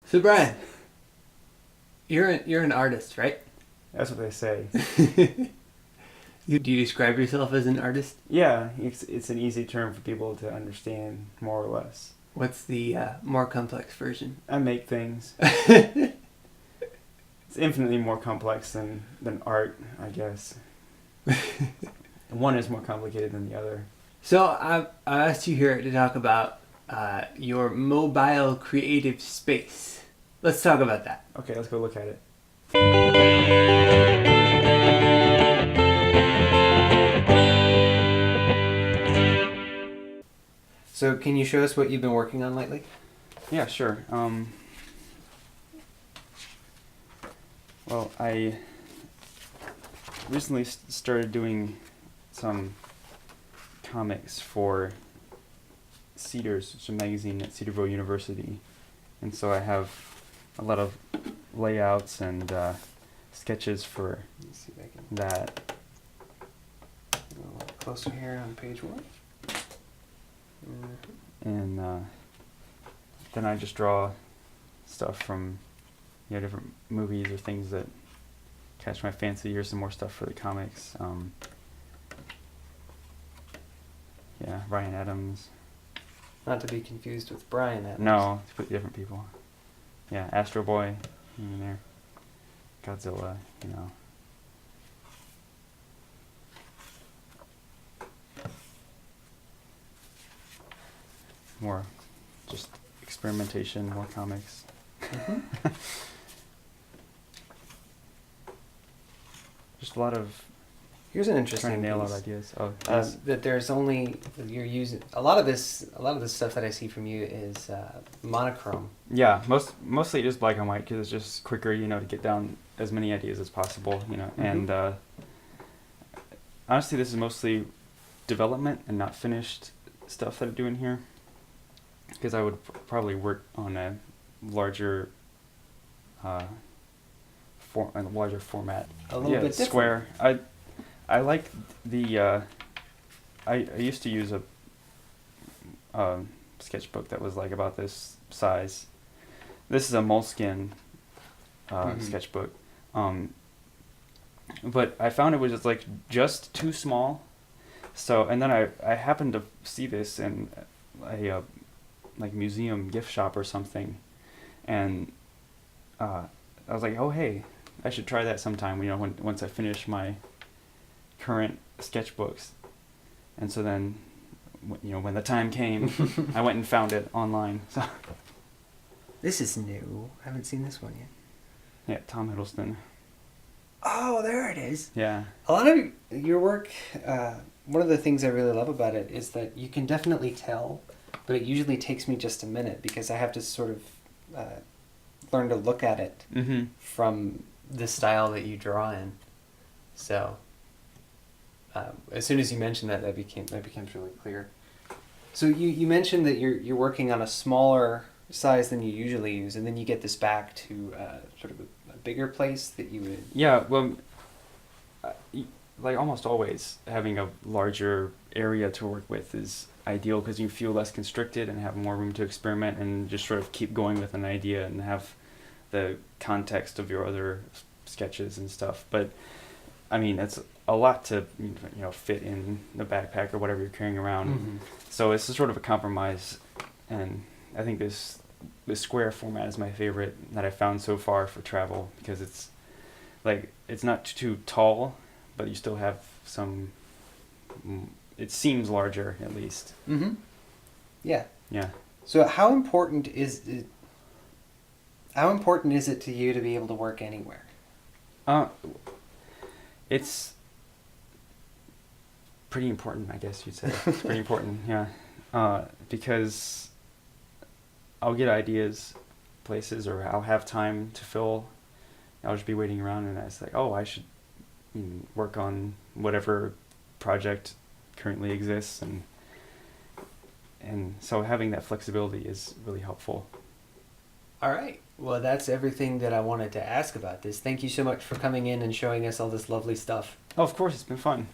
So Brian, you're an artist, right? That's what they say. Do you describe yourself as an artist? Yeah, it's an easy term for people to understand, more or less. What's the more complex version? I make things. It's infinitely more complex than art, I guess. One is more complicated than the other. So I asked you here to talk about your mobile creative space. Let's talk about that. Okay, let's go look at it. So can you show us what you've been working on lately? Yeah, sure. Well, I recently started doing some comics for Cedars, which is a magazine at Cedarville University. And so I have a lot of layouts and sketches for Let's see if I can that. go a little closer here on page 1. And then I just draw stuff from different movies or things that catch my fancy. Here's some more stuff for the comics. Ryan Adams. Not to be confused with Brian Adams. No, it's completely different people. Yeah, Astro Boy in there. Godzilla, More just experimentation, more comics. Mm-hmm. Just a lot of Here's an interesting trying to nail piece. out ideas. Oh, yes. That there's only you're using a lot of this stuff that I see from you is monochrome. Yeah, mostly just black and white because it's just quicker, to get down as many ideas as possible, Mm-hmm. And honestly, this is mostly development and not finished stuff that I'm doing here, because I would probably work on a larger, format. A little bit different. Square. I like the. I used to use a sketchbook that was like about this size. This is a Moleskine sketchbook, but I found it was just too small. So, and then I happened to see this in a museum gift shop or something, and I was like, oh hey, I should try that sometime. Once I finish my current sketchbooks. And so then, when the time came, I went and found it online. So. This is new. I haven't seen this one yet. Yeah, Tom Hiddleston. Oh, there it is. Yeah. A lot of your work, one of the things I really love about it is that you can definitely tell, but it usually takes me just a minute because I have to sort of learn to look at it from the style that you draw in. So as soon as you mentioned that becomes really clear. So you mentioned that you're working on a smaller size than you usually use, and then you get this back to sort of a bigger place that you would. Yeah, well, almost always, having a larger area to work with is ideal because you feel less constricted and have more room to experiment and just sort of keep going with an idea and have the context of your other sketches and stuff. But I mean, it's a lot to fit in the backpack or whatever you're carrying around. Mm-hmm. So it's sort of a compromise, and I think this square format is my favorite that I've found so far for travel because it's not too tall, but you still have some. It seems larger at least. Mm-hmm. Yeah. Yeah. So how important is it? How important is it to you to be able to work anywhere? It's pretty important, I guess you'd say. It's pretty important, yeah. Because I'll get ideas places, or I'll have time to fill. I'll just be waiting around, and it's like, oh, I should work on whatever project currently exists, and so having that flexibility is really helpful. All right. Well, that's everything that I wanted to ask about this. Thank you so much for coming in and showing us all this lovely stuff. Oh, of course, it's been fun.